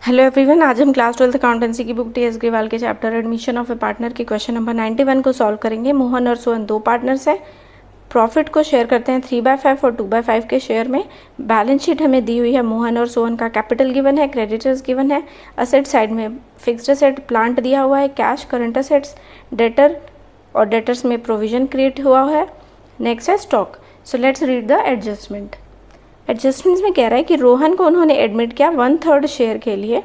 Hello everyone, आज हम class 12th accountancy की बुक टी.एस. ग्रेवाल के chapter admission of A partner के क्वेश्चन नंबर 91 को सॉल्व करेंगे। मोहन और सोहन दो पार्टनर्स हैं। प्रॉफिट को शेयर करते हैं 3/5 और 2/5 के शेयर में। बैलेंस शीट हमें दी हुई है। मोहन और सोहन का कैपिटल गिवन है, क्रेडिटर्स गिवन है। असेट साइड में फिक्स्ड असेट प्लांट दिया हुआ है, कैश, करंट असेट्स, डेटर और डेटर्स में प्रोविजन क्रिएट हुआ है। नेक्स्ट है stock. So let's read the adjustment. Adjustments में कह रहा है कि रोहन को उन्होंने एडमिट किया 1/3 शेयर के लिए,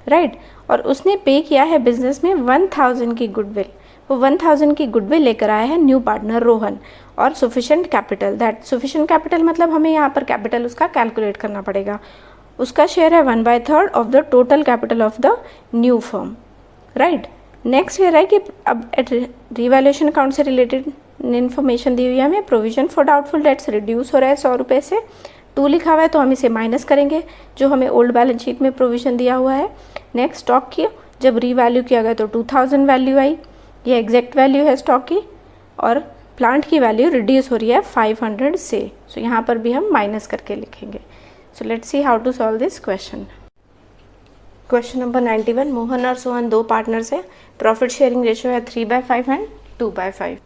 राइट, और उसने पे किया है बिजनेस में 1000 की गुडविल। वो 1000 की गुडविल लेकर आया है न्यू पार्टनर रोहन, और sufficient capital, that sufficient capital मतलब हमें यहाँ पर कैपिटल उसका कैलकुलेट करना पड़ेगा। उसका शेयर है 1/3 of the total capital of the new firm, right. Next कह रहा है कि अब रिवैल्यूएशन अकाउंट से रिलेटेड इन्फॉर्मेशन दी हुई है हमें। Provision for doubtful debts reduce हो रहा है 100 रुपये से। 2 लिखा हुआ है तो हम इसे माइनस करेंगे जो हमें ओल्ड बैलेंस शीट में प्रोविजन दिया हुआ है। नेक्स्ट स्टॉक की जब रीवैल्यू किया गया तो 2000 वैल्यू आई, ये एग्जैक्ट वैल्यू है स्टॉक की, और प्लांट की वैल्यू रिड्यूस हो रही है 500 से। सो यहाँ पर भी हम माइनस करके लिखेंगे। So let's see how to solve this question. Question number 91। Mohan और सोहन दो पार्टनर्स हैं। प्रॉफिट शेयरिंग रेशियो है 3/5 एंड 2/5।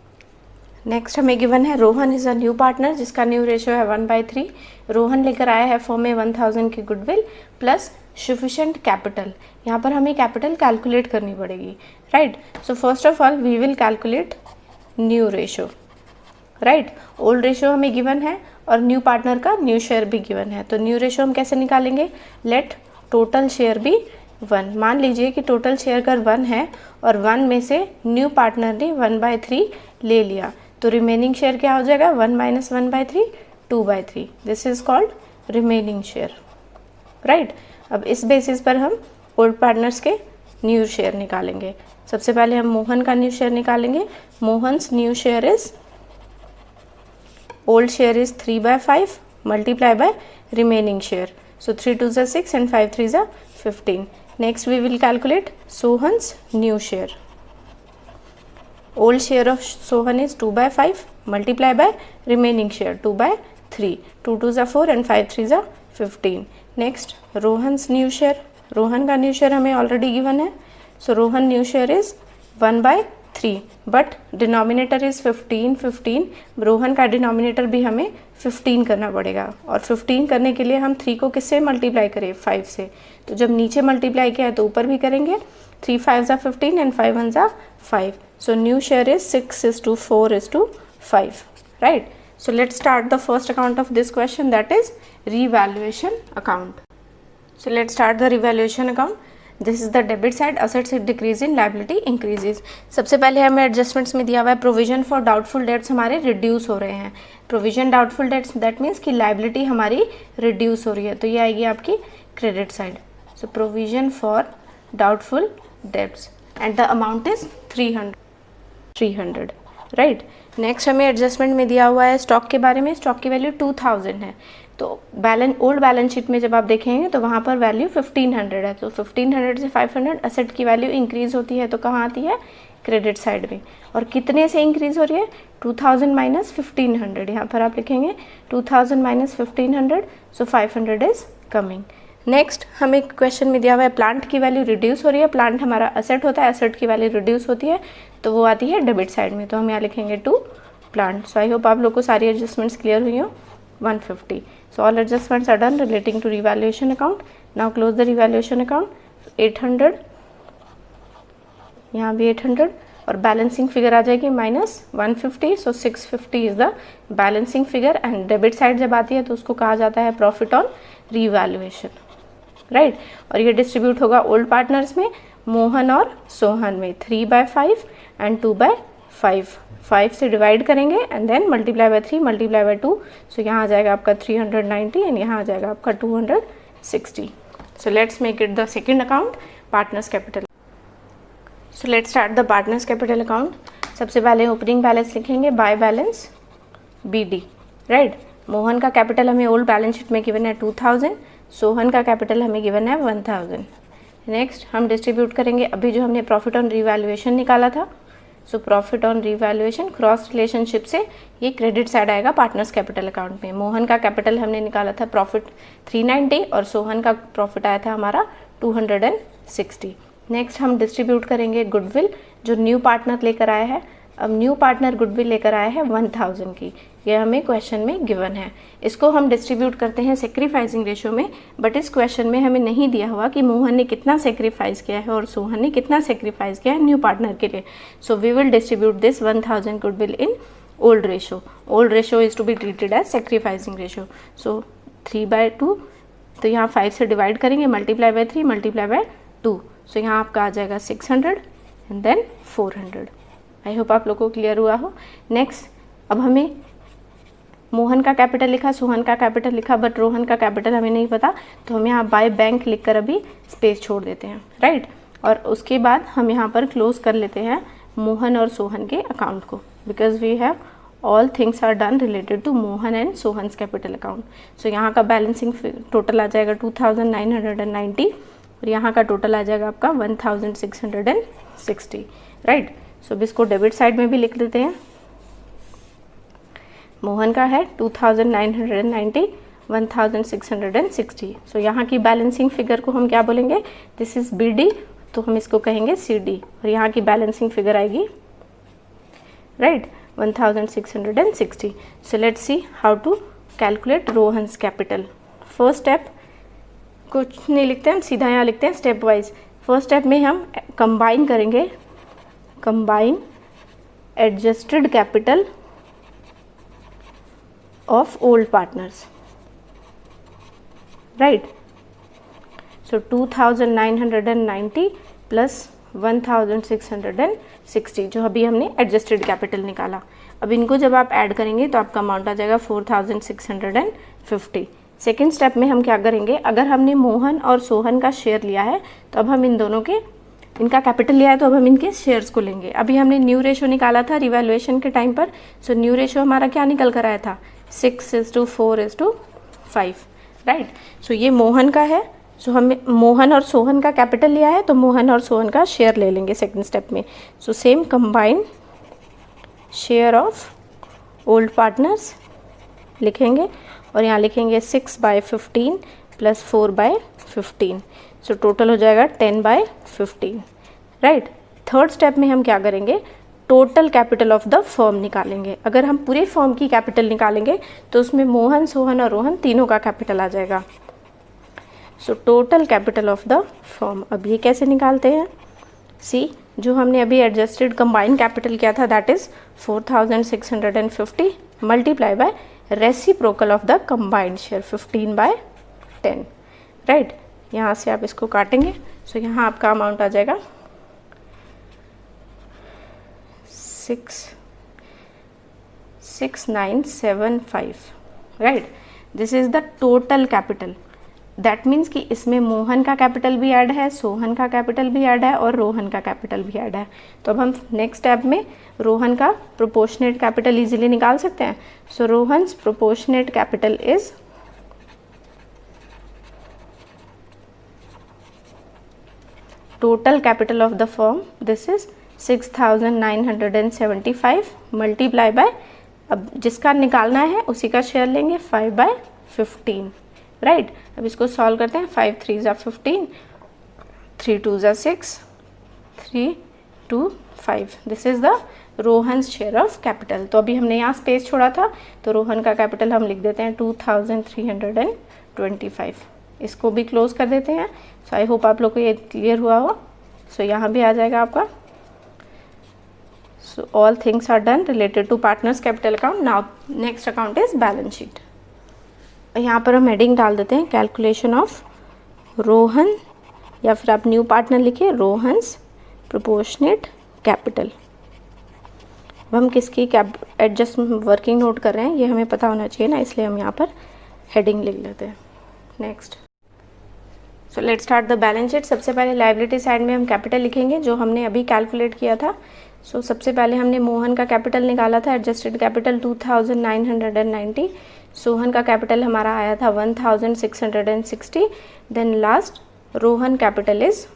नेक्स्ट हमें गिवन है Rohan is a new partner जिसका न्यू रेशियो है 1/3। रोहन लेकर आया है फॉर्म में 1000 की गुडविल प्लस सफिशिएंट कैपिटल। यहाँ पर हमें कैपिटल कैलकुलेट करनी पड़ेगी, right. So first of all we will calculate new ratio, right. Old ratio हमें गिवन है और न्यू पार्टनर का न्यू शेयर भी गिवन है। तो न्यू रेशियो हम कैसे निकालेंगे? लेट टोटल शेयर भी 1। मान लीजिए कि टोटल शेयर अगर 1 है और 1 में से न्यू पार्टनर ने 1/3 ले लिया, तो रिमेनिंग शेयर क्या हो जाएगा? 1 - 1/3 2/3। This is called remaining share, right. अब इस बेसिस पर हम ओल्ड पार्टनर्स के न्यू शेयर निकालेंगे। सबसे पहले हम मोहन का न्यू शेयर निकालेंगे। Mohan's new share is, old share is 3/5 multiply by remaining share. So 3 2s are 6 and 5 3s are 15. Next we will calculate Sohan's new share. Old share of Sohan is 2/5 multiply by remaining share 2/3. 2 2s are 4 and 5 3s are 15. Next Rohan's new share. Rohan का new share हमें already given है. So Rohan new share is 1/3 but denominator is 15. Rohan का denominator भी हमें 15 करना पड़ेगा, और 15 करने के लिए हम 3 को किससे मल्टीप्लाई करें? 5 से। तो जब नीचे मल्टीप्लाई किया है तो ऊपर भी करेंगे। 3 5s are 15 and 5 1s are 5. So new share is 6:4:5, right? So let's start the first account of this question, that is revaluation account. So let's start the revaluation account. This is the debit side, assets decrease in, liability increases. सबसे पहले हमें adjustments में दिया हुआ है provision for doubtful debts हमारे reduce हो रहे हैं। Provision doubtful debts that means कि लायबिलिटी हमारी रिड्यूस हो रही है, तो ये आएगी आपकी credit side. So provision for doubtful debts and the amount is 300, right. Next हमें एडजस्टमेंट में दिया हुआ है स्टॉक के बारे में। स्टॉक की वैल्यू 2000 है, तो ओल्ड बैलेंस शीट में जब आप देखेंगे तो वहाँ पर वैल्यू 1500 है। तो 1500 से 500 असेट की वैल्यू इंक्रीज होती है, तो कहाँ आती है? क्रेडिट साइड में। और कितने से इंक्रीज हो रही है? 2000 - 1500। यहाँ पर आप लिखेंगे 2000 - 1500, सो 500 इज कमिंग। नेक्स्ट हमें क्वेश्चन में दिया हुआ है प्लांट की वैल्यू रिड्यूस हो रही है। प्लांट हमारा असेट होता है, असेट की वैल्यू रिड्यूस होती है तो वो आती है डेबिट साइड में, तो हम यहाँ लिखेंगे to plant. So I hope आप लोग को सारी एडजस्टमेंट्स क्लियर हुई हो। 150. So all adjustments are done relating to revaluation account. Now close the revaluation account. 800, यहाँ भी 800, और बैलेंसिंग फिगर आ जाएगी -150. So 650 is the balancing figure, and debit side जब आती है तो उसको कहा जाता है प्रॉफिट ऑन रिवैल्यूएशन, राइट। और ये डिस्ट्रीब्यूट होगा ओल्ड पार्टनर्स में, मोहन और सोहन में 3/5 एंड 2/5। 5 से डिवाइड करेंगे and then multiply by 3 multiply by 2। So यहाँ आ जाएगा आपका 390 एंड यहाँ आ जाएगा आपका 260। So let's make it the second account, partners capital. So let's start the partners capital account. सबसे पहले ओपनिंग बैलेंस लिखेंगे, by balance BD, right. Mohan का कैपिटल हमें ओल्ड बैलेंस शीट में गिवन है 2000, सोहन का कैपिटल हमें गिवन है 1000। नेक्स्ट हम डिस्ट्रीब्यूट करेंगे अभी जो हमने प्रॉफिट ऑन रिवैल्यूएशन निकाला था। So profit on revaluation cross relationship से ये क्रेडिट साइड आएगा पार्टनर्स कैपिटल अकाउंट में। मोहन का कैपिटल हमने निकाला था प्रॉफिट 390 और सोहन का प्रॉफिट आया था हमारा 260। नेक्स्ट हम डिस्ट्रीब्यूट करेंगे गुडविल जो न्यू पार्टनर लेकर आया है। अब न्यू पार्टनर गुडविल लेकर आया है 1000 की, ये हमें क्वेश्चन में गिवन है। इसको हम डिस्ट्रीब्यूट करते हैं सेक्रीफाइसिंग रेशियो में, बट इस क्वेश्चन में हमें नहीं दिया हुआ कि मोहन ने कितना सेक्रीफाइस किया है और सोहन ने कितना सेक्रीफाइस किया है न्यू पार्टनर के लिए। So we will distribute this 1000 goodwill in old ratio. Old ratio is to be treated as sacrificing ratio. So 3/2, तो यहाँ 5 से डिवाइड करेंगे, multiply by 3 multiply by 2। So यहाँ आपका आ जाएगा 600 एंड देन 400। आई होप आप लोगों को क्लियर हुआ हो। नेक्स्ट, अब हमें मोहन का कैपिटल लिखा, सोहन का कैपिटल लिखा, बट रोहन का कैपिटल हमें नहीं पता, तो हम यहाँ बाय बैंक लिखकर अभी स्पेस छोड़ देते हैं, राइट। और उसके बाद हम यहाँ पर क्लोज कर लेते हैं मोहन और सोहन के अकाउंट को, because we have all things are done related to Mohan and Sohan's capital account. So यहाँ का बैलेंसिंग टोटल आ जाएगा 2990 और यहाँ का टोटल आ जाएगा आपका 1660, राइट। सो अब इसको डेबिट साइड में भी लिख देते हैं। मोहन का है 2990, 1660। सो यहाँ की बैलेंसिंग फिगर को हम क्या बोलेंगे, दिस इज BD, तो हम इसको कहेंगे CD, और यहाँ की बैलेंसिंग फिगर आएगी, right, 1660। So let's see how to calculate Rohan's capital. First step कुछ नहीं लिखते हैं, सीधा यहाँ लिखते हैं स्टेप वाइज। फर्स्ट स्टेप में हम कंबाइन करेंगे, combine adjusted capital of old partners, right. So 2990 plus 1660 जो अभी हमने एडजस्टेड कैपिटल निकाला। अब इनको जब आप ऐड करेंगे तो आपका अमाउंट आ जाएगा 4650। सेकेंड स्टेप में हम क्या करेंगे, अगर हमने मोहन और सोहन का शेयर लिया है तो अब हम इन दोनों के, इनका कैपिटल लिया है तो अब हम इनके शेयर्स को लेंगे। अभी हमने न्यू रेशो निकाला था रिवैल्यूएशन के टाइम पर। सो न्यू रेशो हमारा क्या निकल कर आया था, 6:4:5, राइट। सो ये मोहन का है, सो हमें मोहन और सोहन का कैपिटल लिया है तो मोहन और सोहन का शेयर ले लेंगे सेकंड स्टेप में। So same combine share of old partners लिखेंगे और यहाँ लिखेंगे 6/15 प्लस 4/15। सो टोटल हो जाएगा 10/15, राइट। थर्ड स्टेप में हम क्या करेंगे, total capital of the firm निकालेंगे। अगर हम पूरे फर्म की कैपिटल निकालेंगे तो उसमें मोहन, सोहन और रोहन तीनों का कैपिटल आ जाएगा। So total capital of the firm, अब ये कैसे निकालते हैं, सी, जो हमने अभी एडजस्टेड कंबाइंड कैपिटल किया था that is 4650 multiply by reciprocal of the combined share 15/10, right. यहाँ से आप इसको काटेंगे, सो यहाँ आपका अमाउंट आ जाएगा 6975, right. This is the total capital. That means कि इसमें मोहन का कैपिटल भी ऐड है, सोहन का कैपिटल भी ऐड है और रोहन का कैपिटल भी ऐड है। तो अब हम नेक्स्ट स्टेप में रोहन का प्रोपोर्शनेट कैपिटल इजीली निकाल सकते हैं। So Rohan's proportionate capital is total capital of the firm, this is 6975 multiply by, अब जिसका निकालना है उसी का शेयर लेंगे 5/15, राइट। अब इसको सॉल्व करते हैं, 5 3 = 15, 3 2 = 6, 3 2 5। This is the Rohan share of capital. तो अभी हमने यहाँ स्पेस छोड़ा था तो रोहन का कैपिटल हम लिख देते हैं 2325। इसको भी क्लोज कर देते हैं। सो आई होप आप लोग को ये क्लियर हुआ हो। सो यहाँ भी आ जाएगा आपका, so all things are done related to partners capital account. Now next account is balance sheet. यहाँ पर हम हेडिंग डाल देते हैं कैलकुलेशन ऑफ रोहन, या फिर आप न्यू पार्टनर लिखिए रोहन्स प्रोपोर्शनेट कैपिटल। अब हम किसकी एडजस्ट वर्किंग नोट कर रहे हैं ये हमें पता होना चाहिए ना, इसलिए हम यहाँ पर हेडिंग लिख लेते हैं। Next, so let's start the balance sheet. सबसे पहले लायबिलिटी साइड में हम कैपिटल लिखेंगे जो हमने अभी कैलकुलेट किया था। सो सबसे पहले हमने मोहन का कैपिटल निकाला था, एडजस्टेड कैपिटल 2990। सोहन का कैपिटल हमारा आया था 1660। Then last Rohan capital is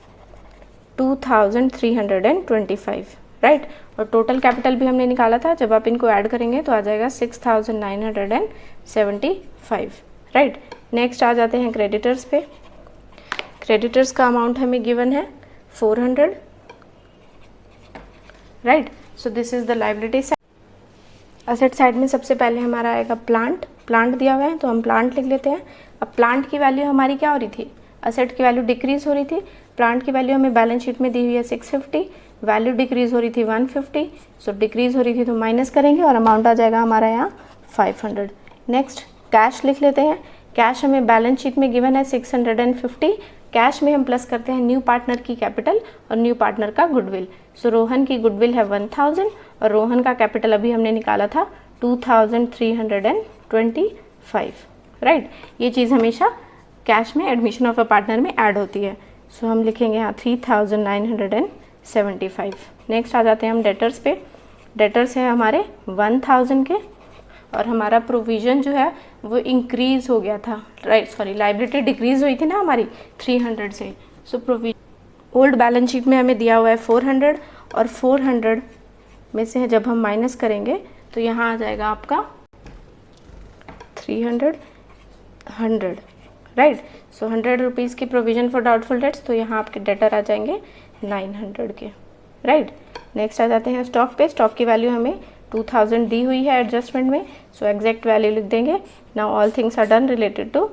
2325, right. और टोटल कैपिटल भी हमने निकाला था, जब आप इनको ऐड करेंगे तो आ जाएगा 6975, राइट। नेक्स्ट आ जाते हैं क्रेडिटर्स पे। क्रेडिटर्स का अमाउंट हमें गिवन है 400, right. So this is the liability side. Asset side में सबसे पहले हमारा आएगा प्लांट दिया हुआ है तो हम प्लांट लिख लेते हैं। अब प्लांट की वैल्यू हमारी क्या हो रही थी, असेट की वैल्यू डिक्रीज हो रही थी, प्लांट की वैल्यू हमें बैलेंस शीट में दी हुई है 650, वैल्यू डिक्रीज हो रही थी 150, सो डिक्रीज हो रही थी तो माइनस करेंगे और अमाउंट आ जाएगा हमारा यहाँ 500। नेक्स्ट कैश लिख लेते हैं। कैश हमें बैलेंस शीट में गिवन है 650, कैश में हम प्लस करते हैं न्यू पार्टनर की कैपिटल और न्यू पार्टनर का गुडविल। सो रोहन की गुडविल है 1000 और रोहन का कैपिटल अभी हमने निकाला था 2325, राइट। ये चीज़ हमेशा कैश में एडमिशन ऑफ अ पार्टनर में ऐड होती है। सो हम लिखेंगे यहाँ 3975। नेक्स्ट आ जाते हैं हम डेटर्स पे। डेटर्स है हमारे 1000 के और हमारा प्रोविज़न जो है वो इंक्रीज़ हो गया था, राइट, सॉरी लायबिलिटी डिक्रीज़ हुई थी ना हमारी 300 से। So provision old balance sheet में हमें दिया हुआ है 400 और 400 में से जब हम माइनस करेंगे तो यहाँ आ जाएगा आपका 300, राइट। सो 100 रुपीज़ की प्रोविज़न फॉर डाउटफुल डेट्स, तो यहाँ आपके डेटर आ जाएंगे 900 के, राइट। नेक्स्ट आ जाते हैं स्टॉक पे। स्टॉक की वैल्यू हमें 2000 दी हुई है एडजस्टमेंट में, सो एग्जैक्ट वैल्यू लिख देंगे। Now all things are done related to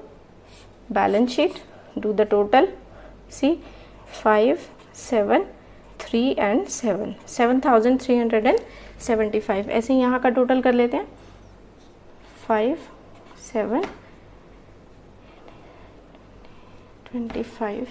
balance sheet, do the total, see 5, 7, 3 and 7, 7375। ऐसे ही यहाँ का टोटल कर लेते हैं 5, 7, 25,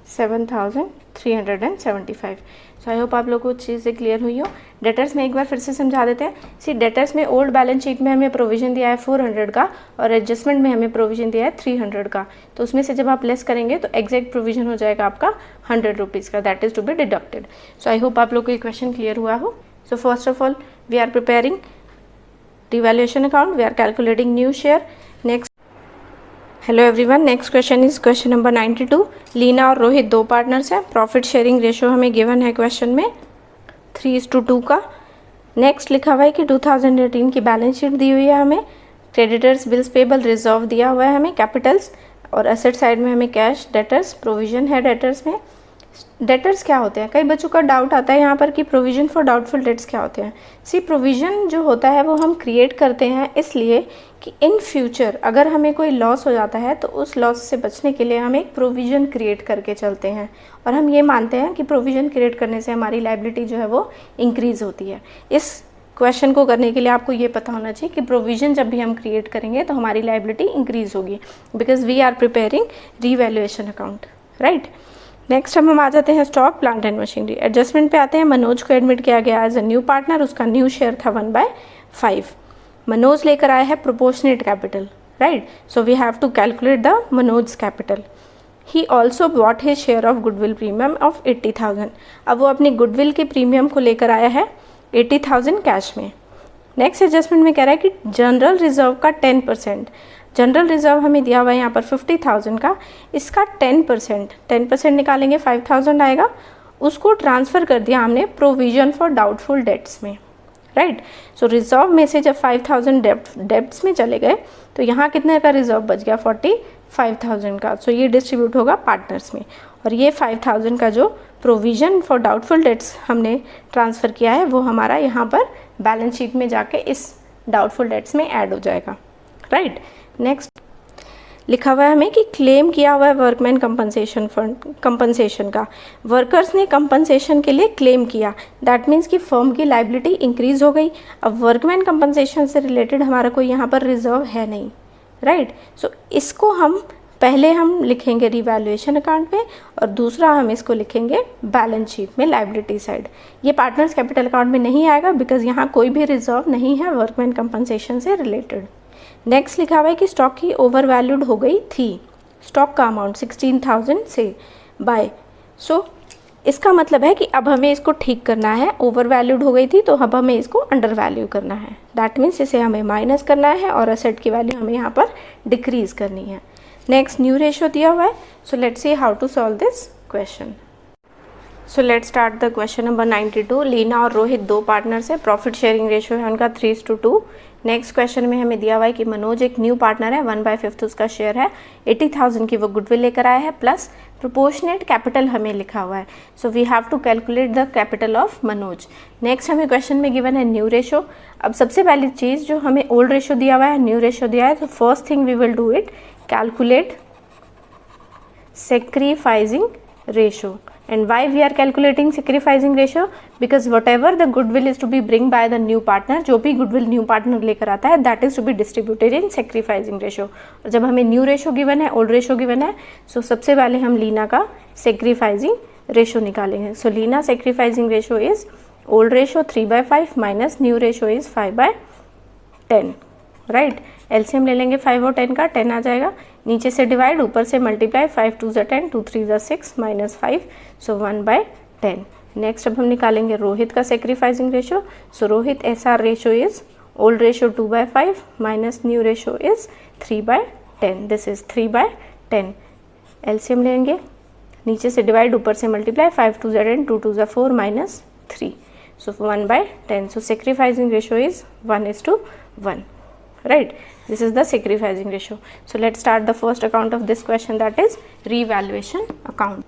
7375। सो आई होप आप लोगों को चीज़ें क्लियर हुई हो। डेटर्स में एक बार फिर से समझा देते हैं। सी डेटर्स में ओल्ड बैलेंस शीट में हमें प्रोविज़न दिया है 400 का और एडजस्टमेंट में हमें प्रोविज़न दिया है 300 का, तो उसमें से जब आप लेस करेंगे तो एग्जैक्ट प्रोविज़न हो जाएगा आपका 100 रुपीज़ का, that is to be deducted. So I hope आप लोग को ये क्वेश्चन क्लियर हुआ हो। So first of all we are preparing revaluation account, we are calculating new share. Next, hello everyone, next question is question number 92। Leena और रोहित दो partners हैं। Profit sharing ratio हमें गिवन है क्वेश्चन में 3:2 का। नेक्स्ट लिखा हुआ है कि 2018 की बैलेंस शीट दी हुई है हमें, क्रेडिटर्स, बिल्स पेबल, रिजर्व दिया हुआ है हमें, कैपिटल्स और एसेट साइड में हमें कैश, डेटर्स, प्रोविजन है डेटर्स में। डेटर्स क्या होते हैं, कई बच्चों का डाउट आता है यहाँ पर कि प्रोविजन फॉर डाउटफुल डेट्स क्या होते हैं। सी प्रोविजन जो होता है वो हम क्रिएट करते हैं इसलिए कि इन फ्यूचर अगर हमें कोई लॉस हो जाता है तो उस लॉस से बचने के लिए हम एक प्रोविज़न क्रिएट करके चलते हैं और हम ये मानते हैं कि प्रोविज़न क्रिएट करने से हमारी लायबिलिटी जो है वो इंक्रीज़ होती है। इस क्वेश्चन को करने के लिए आपको ये पता होना चाहिए कि प्रोविज़न जब भी हम क्रिएट करेंगे तो हमारी लायबिलिटी इंक्रीज़ होगी, because we are preparing revaluation account, right. Next हम आ जाते हैं stock, plant and machinery. Adjustment पे आते हैं। मनोज को एडमिट किया गया एज अ न्यू पार्टनर, उसका न्यू शेयर था 1/5। मनोज लेकर आया है proportionate capital, right. So we have to calculate the Manoj capital. He also bought his share of goodwill premium of 80,000। अब वो अपनी गुडविल के प्रीमियम को लेकर आया है 80,000 कैश में। नेक्स्ट एडजस्टमेंट में कह रहा है कि जनरल रिजर्व का 10%, जनरल रिजर्व हमें दिया हुआ है यहाँ पर 50,000 का, इसका 10% निकालेंगे 5,000 आएगा, उसको ट्रांसफ़र कर दिया हमने प्रोविज़न फॉर डाउटफुल डेट्स में, राइट। सो रिजर्व में से जब 5,000 डेब्ट्स में चले गए तो यहाँ कितने का रिजर्व बच गया, 45,000 का। सो ये डिस्ट्रीब्यूट होगा पार्टनर्स में और ये 5,000 का जो प्रोविज़न फॉर डाउटफुल डेट्स हमने ट्रांसफ़र किया है वो हमारा यहाँ पर बैलेंस शीट में जाके इस डाउटफुल डेट्स में ऐड हो जाएगा, राइट। नेक्स्ट लिखा हुआ है हमें कि क्लेम किया हुआ है वर्कमैन कंपनसेशन फंड, कंपनसेशन का। वर्कर्स ने कंपनसेशन के लिए क्लेम किया, दैट मीन्स कि फर्म की लायबिलिटी इंक्रीज हो गई। अब वर्कमैन कंपनसेशन से रिलेटेड हमारा कोई यहाँ पर रिजर्व है नहीं, राइट। सो इसको हम पहले हम लिखेंगे रिवैल्यूएशन अकाउंट में और दूसरा हम इसको लिखेंगे बैलेंस शीट में लायबिलिटी साइड। ये पार्टनर्स कैपिटल अकाउंट में नहीं आएगा बिकॉज यहाँ कोई भी रिजर्व नहीं है वर्कमैन कंपनसेशन से रिलेटेड। नेक्स्ट लिखा हुआ है कि स्टॉक की ओवर वैल्यूड हो गई थी, स्टॉक का अमाउंट 16,000 से बाय। सो इसका मतलब है कि अब हमें इसको ठीक करना है, ओवर वैल्यूड हो गई थी तो अब हमें इसको अंडर वैल्यू करना है, दैट मीन्स इसे हमें माइनस करना है और असेट की वैल्यू हमें यहाँ पर डिक्रीज करनी है। नेक्स्ट न्यू रेशियो दिया हुआ है, so let's see how to solve this question. So let's start the question number 92। Leena और रोहित दो पार्टनर्स है, प्रॉफिट शेयरिंग रेशियो है उनका 3:2। नेक्स्ट क्वेश्चन में हमें दिया हुआ है कि मनोज एक न्यू पार्टनर है, 1/5 उसका शेयर है, 80,000 की वो गुडविल लेकर आया है, प्लस प्रोपोर्शनेट कैपिटल हमें लिखा हुआ है. So we have to calculate the capital of Manoj. Next हमें क्वेश्चन में गिवन है न्यू रेशो. अब सबसे पहली चीज़ जो हमें ओल्ड रेशो दिया हुआ है, न्यू रेशो दिया है, तो first thing we will do it, calculate sacrificing ratio. And why we are calculating sacrificing ratio? Because whatever the goodwill is to be bring by the new partner, जो भी goodwill new partner लेकर आता है, that is to be distributed in sacrificing ratio. और जब हमें new ratio given है, old ratio given है, so सबसे पहले हम लीना का sacrificing ratio निकालेंगे. So Leena sacrificing ratio is old ratio 3/5 minus new ratio is 5/10. Right, LCM ले लेंगे 5 और 10 का, 10 आ जाएगा, नीचे से डिवाइड, ऊपर से मल्टीप्लाई, 5 2 ज़ा 10, 2 3 ज़ा 6 माइनस 5, सो 1/10. नेक्स्ट अब हम निकालेंगे रोहित का sacrificing ratio. So Rohit SR ratio is old ratio 2/5 minus new ratio is 3/10. This is 3/10. LCM लेंगे, नीचे से डिवाइड, ऊपर से मल्टीप्लाई, 5 2 ज़ा 10, 2 2 ज़ा 4 minus 3, so 1/10. So sacrificing ratio is 1:1. Right, this is the sacrificing ratio. So let's start the first account of this question, that is revaluation account.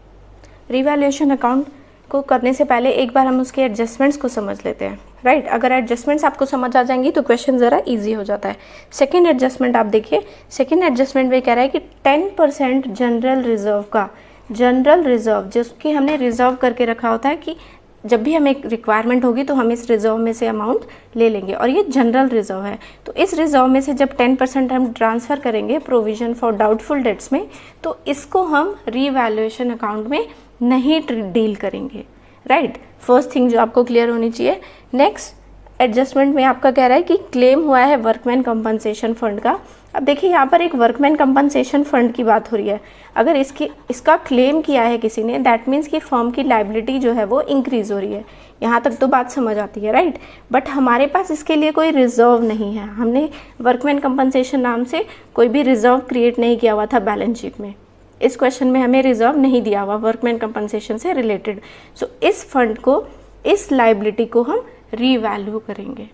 revaluation account को करने से पहले एक बार हम उसके एडजस्टमेंट्स को समझ लेते हैं. राइट, अगर एडजस्टमेंट्स आपको समझ आ जाएंगी तो क्वेश्चन ज़रा इजी हो जाता है. सेकेंड एडजस्टमेंट आप देखिए, सेकेंड एडजस्टमेंट में कह रहा है कि 10% जनरल रिजर्व का, जनरल रिजर्व जिसकी हमने रिजर्व करके रखा होता है कि जब भी हमें रिक्वायरमेंट होगी तो हम इस रिजर्व में से अमाउंट ले लेंगे, और ये जनरल रिजर्व है. तो इस रिजर्व में से जब 10% हम ट्रांसफ़र करेंगे प्रोविज़न फॉर डाउटफुल डेट्स में, तो इसको हम रीवैल्यूएशन अकाउंट में नहीं डील करेंगे. राइट, फर्स्ट थिंग जो आपको क्लियर होनी चाहिए. नेक्स्ट एडजस्टमेंट में आपका कह रहा है कि क्लेम हुआ है वर्कमैन कंपनसेशन फंड का. अब देखिए यहाँ पर एक वर्कमैन कंपनसेशन फंड की बात हो रही है. अगर इसका क्लेम किया है किसी ने, दैट मीन्स कि फर्म की लायबिलिटी जो है वो इंक्रीज़ हो रही है. यहाँ तक तो बात समझ आती है. राइट, बट हमारे पास इसके लिए कोई रिजर्व नहीं है. हमने वर्कमैन कंपनसेशन नाम से कोई भी रिजर्व क्रिएट नहीं किया हुआ था बैलेंस शीट में. इस क्वेश्चन में हमें रिजर्व नहीं दिया हुआ वर्कमैन कंपनसेशन से रिलेटेड. सो इस फंड को, इस लायबिलिटी को हम रीवैल्यू करेंगे.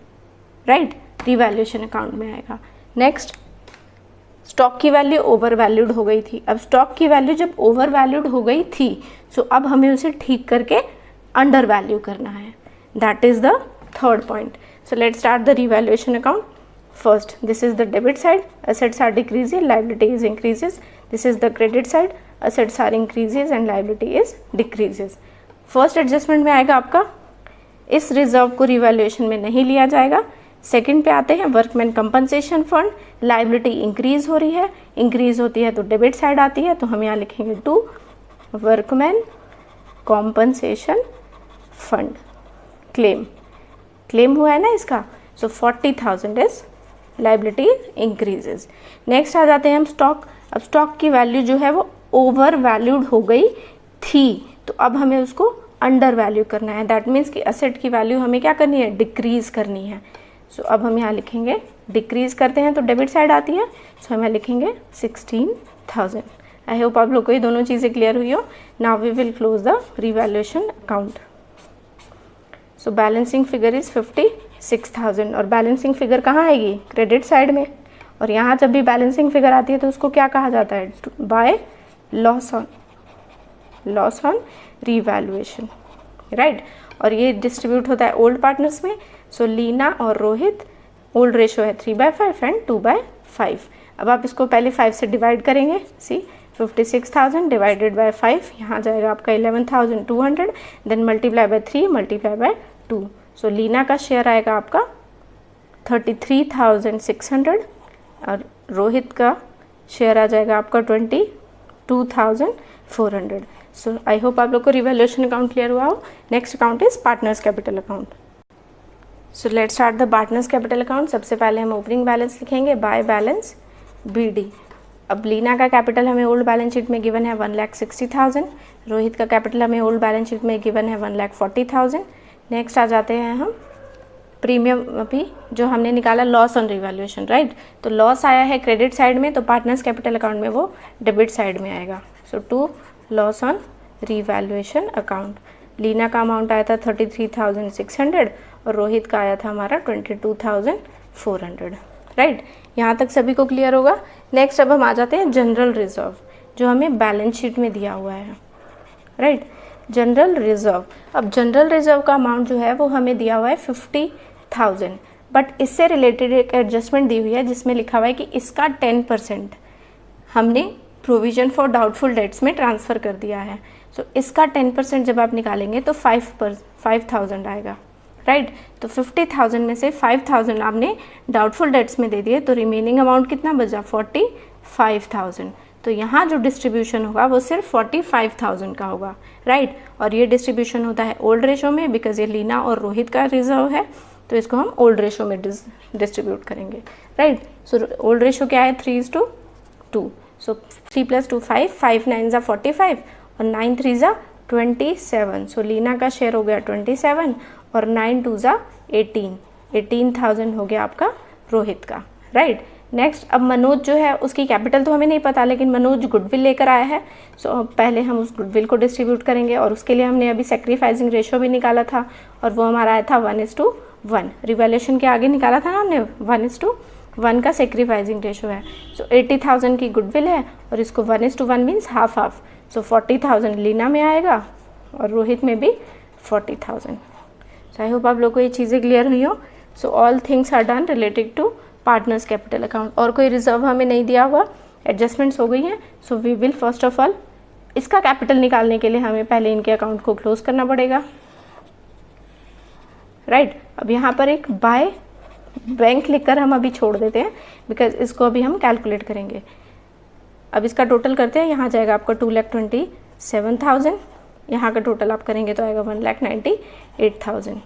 राइट, रीवैल्यूएशन अकाउंट में आएगा. नेक्स्ट, स्टॉक की वैल्यू ओवर वैल्यूड हो गई थी. अब स्टॉक की वैल्यू जब ओवर वैल्यूड हो गई थी, सो अब हमें उसे ठीक करके अंडर वैल्यू करना है. That is the third point. So let's start the revaluation account. First, this is the debit side, assets are decreasing, liability is increases. This is the credit side, assets are increases and liability is decreases. First adjustment में आएगा आपका, इस reserve को revaluation में नहीं लिया जाएगा. Second पे आते हैं workman compensation fund, liability increase हो रही है, इंक्रीज होती है तो डेबिट साइड आती है, तो हम यहाँ लिखेंगे to workman compensation fund. Claim हुआ है ना इसका, so 40,000 is liability increases. Next आ जाते हैं हम स्टॉक. अब स्टॉक की वैल्यू जो है वो ओवर वैल्यूड हो गई थी, तो अब हमें उसको अंडर वैल्यू करना है. दैट मीन्स कि असेट की वैल्यू हमें क्या करनी है, डिक्रीज करनी है. सो अब हम यहाँ लिखेंगे, डिक्रीज करते हैं तो डेबिट साइड आती है, सो हम यहाँ लिखेंगे 16,000. आई होप आप लोग को ये दोनों चीज़ें क्लियर हुई हो. Now we will close the revaluation account. So balancing figure is 56,000, और बैलेंसिंग फिगर कहाँ आएगी, क्रेडिट साइड में. और यहाँ जब भी बैलेंसिंग फिगर आती है तो उसको क्या कहा जाता है, by loss on revaluation. Right, और ये डिस्ट्रीब्यूट होता है ओल्ड पार्टनर्स में. सो लीना और रोहित, ओल्ड रेशो है 3/5 एंड 2/5. अब आप इसको पहले 5 से डिवाइड करेंगे. सी 56,000 डिवाइडेड बाय 5, यहाँ जाएगा आपका 11,200, then multiply by 3 multiply by 2. So Leena का शेयर आएगा आपका 33,600 और रोहित का शेयर आ जाएगा आपका 22,400. सो आई होप आप लोग को रिवैल्यूएशन अकाउंट क्लियर हुआ हो. Next account is partners capital account. So let's start the partners capital account. सबसे पहले हम ओपनिंग बैलेंस लिखेंगे, बाय बैलेंस BD. अब लीना का कैपिटल हमें ओल्ड बैलेंस शीट में गिवन है 1,60,000. रोहित का कैपिटल हमें ओल्ड बैलेंस शीट में गिवन है 1,40,000. नेक्स्ट आ जाते हैं हम प्रीमियम, अभी जो हमने निकाला लॉस ऑन रिवैल्यूएशन. राइट, तो लॉस आया है क्रेडिट साइड में, तो पार्टनर्स कैपिटल अकाउंट में वो डेबिट साइड में आएगा. So to loss on revaluation account. Leena का अमाउंट आया था 33,600 और रोहित का आया था हमारा 22,400. 400, राइट। यहाँ तक सभी को क्लियर होगा। नेक्स्ट अब हम आ जाते हैं जनरल रिजर्व, जो हमें बैलेंस शीट में दिया हुआ है, राइट। जनरल रिजर्व, अब जनरल रिजर्व का अमाउंट जो है वो हमें दिया हुआ है 50,000, बट इससे रिलेटेड एक एडजस्टमेंट दी हुई है जिसमें लिखा हुआ है कि इसका 10% हमने प्रोविजन फॉर डाउटफुल डेट्स में ट्रांसफ़र कर दिया है। सो इसका 10% जब आप निकालेंगे तो 5,000 आएगा, राइट। तो 50,000 में से 5,000 आपने डाउटफुल डेट्स में दे दिए, तो रिमेनिंग अमाउंट कितना बचा? 45,000। तो यहाँ जो डिस्ट्रीब्यूशन होगा वो सिर्फ 45,000 का होगा, राइट। और ये डिस्ट्रीब्यूशन होता है ओल्ड रेशो में, बिकॉज ये लीना और रोहित का रिजर्व है, तो इसको हम ओल्ड रेशो में डिस्ट्रीब्यूट करेंगे, राइट। सो ओल्ड रेशो क्या है? 3:2। सो 3 + 2 5, 5 9 ज़ा 45 और 9 3 ज़ा 27। सो लीना का शेयर हो गया 27 और 9 2 ज़ा 18,000 हो गया आपका रोहित का, राइट। नेक्स्ट, अब मनोज जो है उसकी कैपिटल तो हमें नहीं पता, लेकिन मनोज गुडविल लेकर आया है। सो पहले हम उस गुडविल को डिस्ट्रीब्यूट करेंगे और उसके लिए हमने अभी सेक्रीफाइसिंग रेशो भी निकाला था और वो हमारा आया था 1:1। रिवैल्यूएशन के आगे निकाला था ना हमने, 1:1 का सेक्रीफाइसिंग रेशो है। सो 80,000 की गुडविल है और इसको 1:1 मीन्स हाफ। सो 40,000 लीना में आएगा और रोहित में भी 40,000। सो आई होप आप लोग को ये चीज़ें क्लियर हुई हो। So all things are done related to partners capital account. और कोई रिजर्व हमें नहीं दिया हुआ, एडजस्टमेंट्स हो गई हैं। So we will first of all इसका कैपिटल निकालने के लिए हमें पहले इनके अकाउंट को क्लोज करना पड़ेगा, राइट। अब यहाँ पर एक बाय बैंक लिखकर हम अभी छोड़ देते हैं, बिकॉज इसको अभी हम कैलकुलेट करेंगे। अब इसका टोटल करते हैं। यहाँ जाएगा आपका 2,27,000, यहाँ का टोटल आप करेंगे तो आएगा 1,98,000।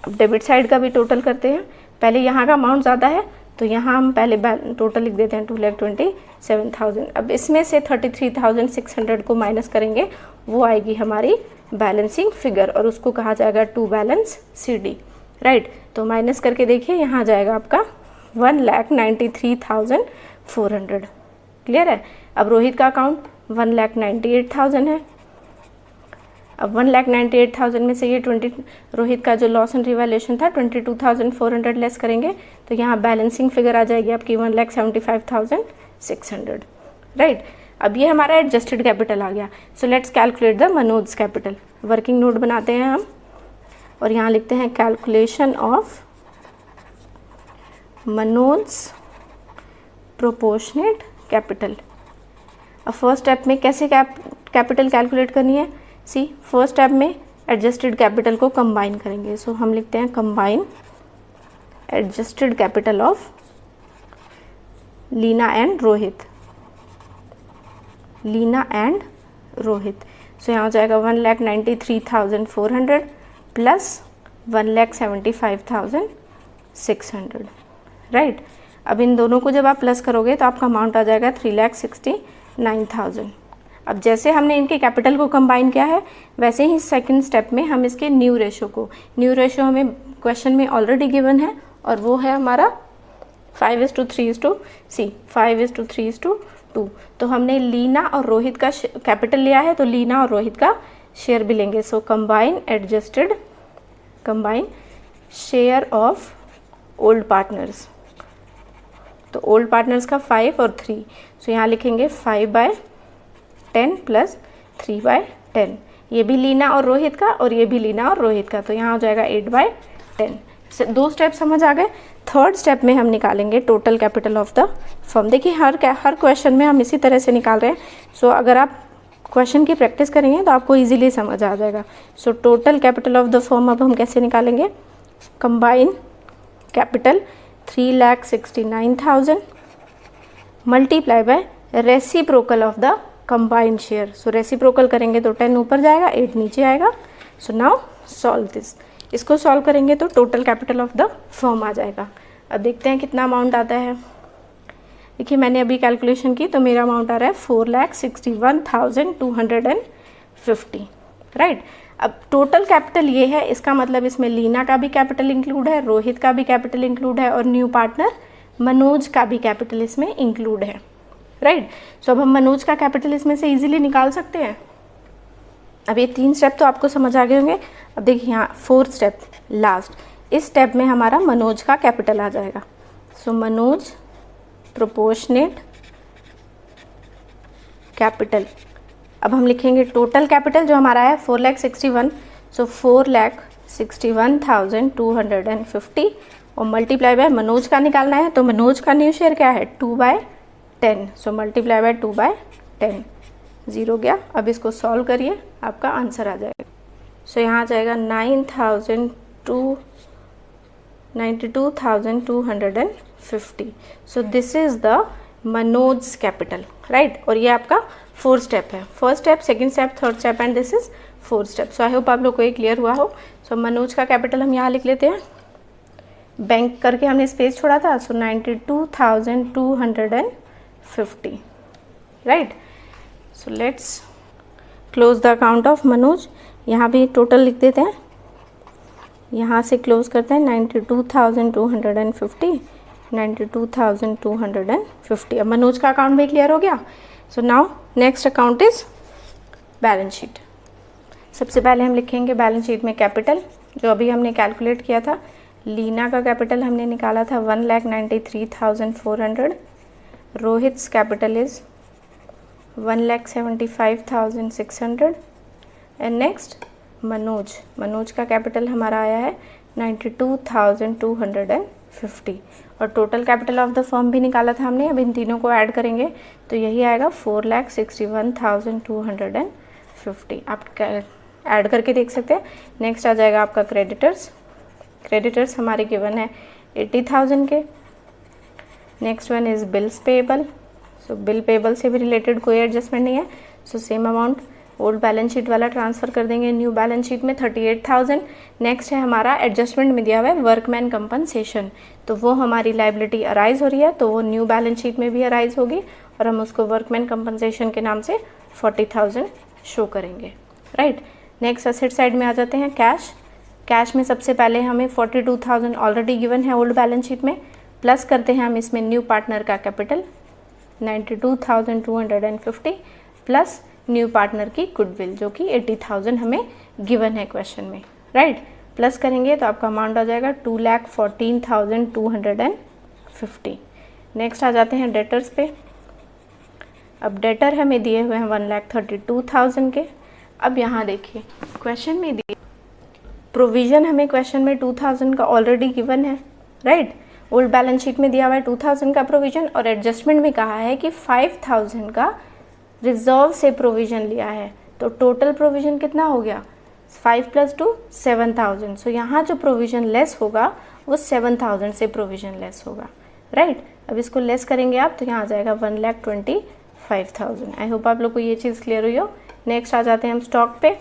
अब डेबिट साइड का भी टोटल करते हैं। पहले यहाँ का अमाउंट ज़्यादा है तो यहाँ हम पहले टोटल लिख देते हैं 2,27,000। अब इसमें से 33,600 को माइनस करेंगे, वो आएगी हमारी बैलेंसिंग फिगर और उसको कहा जाएगा टू बैलेंस CD, राइट। तो माइनस करके देखिए, यहाँ जाएगा आपका 1,93,400, क्लियर है। अब रोहित का अकाउंट 1,98,000 है। अब 1,98,000 में से ये रोहित का जो लॉस एंड रिवैल्यूएशन था 22,400 लेस करेंगे, तो यहाँ बैलेंसिंग फिगर आ जाएगी आपकी 1,75,600, राइट। अब ये हमारा एडजस्टेड कैपिटल आ गया। So let's calculate the Manoj capital. Working note बनाते हैं हम और यहाँ लिखते हैं calculation of Manoj proportionate capital. अब फर्स्ट स्टेप में कैसे कैपिटल कैलकुलेट करनी है? सी, फर्स्ट स्टेप में एडजस्टेड कैपिटल को कंबाइन करेंगे। सो हम लिखते हैं combine adjusted capital of Leena and Rohit, Leena and Rohit. So यहाँ हो जाएगा 1,93,400 प्लस 1,75,600, राइट। अब इन दोनों को जब आप प्लस करोगे तो आपका अमाउंट आ जाएगा 3,69,000। अब जैसे हमने इनके कैपिटल को कंबाइन किया है, वैसे ही सेकंड स्टेप में हम इसके न्यू रेशो हमें क्वेश्चन में ऑलरेडी गिवन है और वो है हमारा 5:3:2। तो हमने लीना और रोहित का कैपिटल लिया है, तो लीना और रोहित का शेयर भी लेंगे। So combine share of old partners. तो ओल्ड पार्टनर्स का 5 और 3, सो यहाँ लिखेंगे 5/10 प्लस 3/10। ये भी लीना और रोहित का और ये भी लीना और रोहित का, तो यहाँ हो जाएगा 8/10। दो स्टेप समझ आ गए। थर्ड स्टेप में हम निकालेंगे total capital of the firm. देखिए हर क्वेश्चन में हम इसी तरह से निकाल रहे हैं। सो अगर आप क्वेश्चन की प्रैक्टिस करेंगे तो आपको इजीली समझ आ जाएगा। So total capital of the firm अब हम कैसे निकालेंगे? Combine capital 3,69,000 multiply by reciprocal of the combined share. So reciprocal करेंगे तो 10 ऊपर जाएगा, 8 नीचे आएगा। So now solve this. इसको सॉल्व करेंगे तो total capital of the firm आ जाएगा। अब देखते हैं कितना अमाउंट आता है। देखिए मैंने अभी कैलकुलेशन की तो मेरा अमाउंट आ रहा है 4,61,250, राइट। अब टोटल कैपिटल ये है, इसका मतलब इसमें लीना का भी कैपिटल इंक्लूड है, रोहित का भी कैपिटल इंक्लूड है और न्यू पार्टनर मनोज का भी कैपिटल इसमें इंक्लूड है, राइट। सो अब हम मनोज का कैपिटल इसमें से इजीली निकाल सकते हैं। अब ये 3 स्टेप तो आपको समझ आ गए होंगे। अब देखिए यहाँ 4th स्टेप लास्ट, इस स्टेप में हमारा मनोज का कैपिटल आ जाएगा। सो मनोज प्रोपोर्शनेट कैपिटल। अब हम लिखेंगे टोटल कैपिटल जो हमारा है 4,61,000, सो 4,61,250 और मल्टीप्लाई बाय मनोज का निकालना है, तो मनोज का न्यू शेयर क्या है 2/10, सो मल्टीप्लाई बाय 2/10, 0 गया। अब इसको सॉल्व करिए, आपका आंसर आ जाएगा। सो यहाँ आ जाएगा 92,250। So this is the Manoj capital, right. और ये आपका 4 स्टेप है, first step, second step, third step and this is 4 step. So I hope आप लोग को ये क्लियर हुआ हो। सो मनोज का कैपिटल हम यहाँ लिख लेते हैं, बैंक करके हमने स्पेस छोड़ा था, सो 92,250, right. So let's close the account of Manoj. यहाँ भी टोटल लिख देते हैं, यहाँ से क्लोज करते हैं 92,250, 92,250। अब मनोज का अकाउंट भी क्लियर हो गया। So now next account is balance sheet. सबसे पहले हम लिखेंगे बैलेंस शीट में कैपिटल, जो अभी हमने कैलकुलेट किया था। लीना का कैपिटल हमने निकाला था 1,93,400। Rohit's capital is 1,75,600 and next Manoj का कैपिटल हमारा आया है 92,250 और total capital of the firm भी निकाला था हमने। अब इन तीनों को ऐड करेंगे तो यही आएगा 4,61,250। आप ऐड करके देख सकते हैं। नेक्स्ट आ जाएगा आपका क्रेडिटर्स हमारे गिवन है 80,000 के। Next one is bills payable. So bill payable से भी रिलेटेड कोई एडजस्टमेंट नहीं है, so same amount old balance sheet वाला ट्रांसफ़र कर देंगे न्यू बैलेंस शीट में 38,000। नेक्स्ट है हमारा एडजस्टमेंट में दिया हुआ है वर्कमैन कंपनसेशन, तो वो हमारी लाइबिलिटी अराइज हो रही है, तो वो न्यू बैलेंस शीट में भी अराइज होगी और हम उसको वर्कमैन कंपनसेशन के नाम से 40,000 शो करेंगे, राइट। नेक्स्ट असेट साइड में आ जाते हैं कैश में सबसे पहले हमें 42,000 ऑलरेडी गिवन है ओल्ड बैलेंस शीट में, प्लस करते हैं हम इसमें न्यू पार्टनर का कैपिटल 92,250 प्लस न्यू पार्टनर की गुडविल जो कि 80,000 हमें गिवन है क्वेश्चन में, राइट। प्लस करेंगे तो आपका अमाउंट आ जाएगा 2,14,250। नेक्स्ट आ जाते हैं डेटर्स पे। अब डेटर हमें दिए हुए हैं 1,32,000 के। अब यहाँ देखिए क्वेश्चन में दिए प्रोविज़न हमें क्वेश्चन में 2,000 का ऑलरेडी गिवन है, राइट। ओल्ड बैलेंस शीट में दिया हुआ है 2,000 का प्रोविज़न और एडजस्टमेंट में कहा है कि 5,000 का रिजर्व से प्रोविज़न लिया है, तो टोटल प्रोविज़न कितना हो गया 5 + 2 7,000। सो यहाँ जो प्रोविज़न लेस होगा वो 7,000 से प्रोविज़न लेस होगा, राइट। अब इसको लेस करेंगे आप तो यहाँ आ जाएगा 1,25,000। आई होप आप लोग को ये चीज़ क्लियर हुई हो। नेक्स्ट आ जाते हैं हम स्टॉक पे।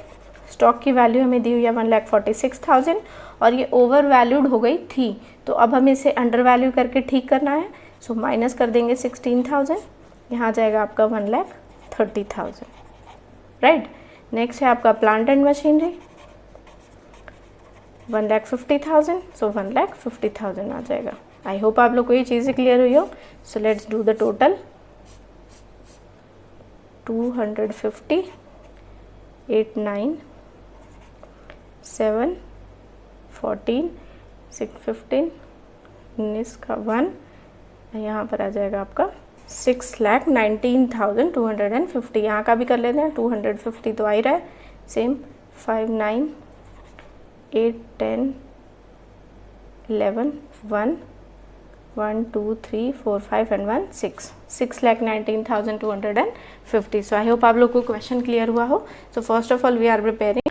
स्टॉक की वैल्यू हमें दी हुई है 1,46,000 और ये ओवर वैल्यूड हो गई थी, तो अब हमें इसे अंडर वैल्यू करके ठीक करना है। सो माइनस कर देंगे 16,000, यहाँ आ जाएगा आपका 1,30,000, राइट। नेक्स्ट है आपका प्लांट एंड मशीनरी 1,50,000, सो 1,50,000 आ जाएगा। आई होप आप लोग को ये चीज़ें क्लियर हुई हो। So let's do the total 250, 8, 9, 7, 14, 6, 15, 19 का 1, यहाँ पर आ जाएगा आपका 6,19,250। यहाँ का भी कर लेते हैं 250 तो आ ही रहा है same. 5, 9, 8, 10, 11, 1, 1, 2, 3, 4, 5 and 1, 6,19,250। So I hope आप लोग को क्वेश्चन क्लियर हुआ हो। So first of all we are preparing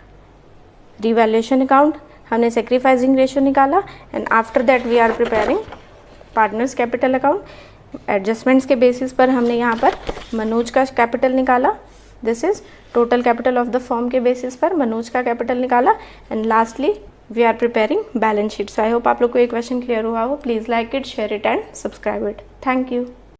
revaluation account, हमने सेक्रीफाइसिंग रेशियो निकाला and after that we are preparing partners capital account. Adjustments के बेसिस पर हमने यहाँ पर मनोज का कैपिटल निकाला, this is total capital of the firm के बेसिस पर मनोज का कैपिटल निकाला and lastly we are preparing balance sheet. So I hope आप लोग को ये क्वेश्चन क्लियर हुआ हो। Please like it, share it and subscribe it. Thank you.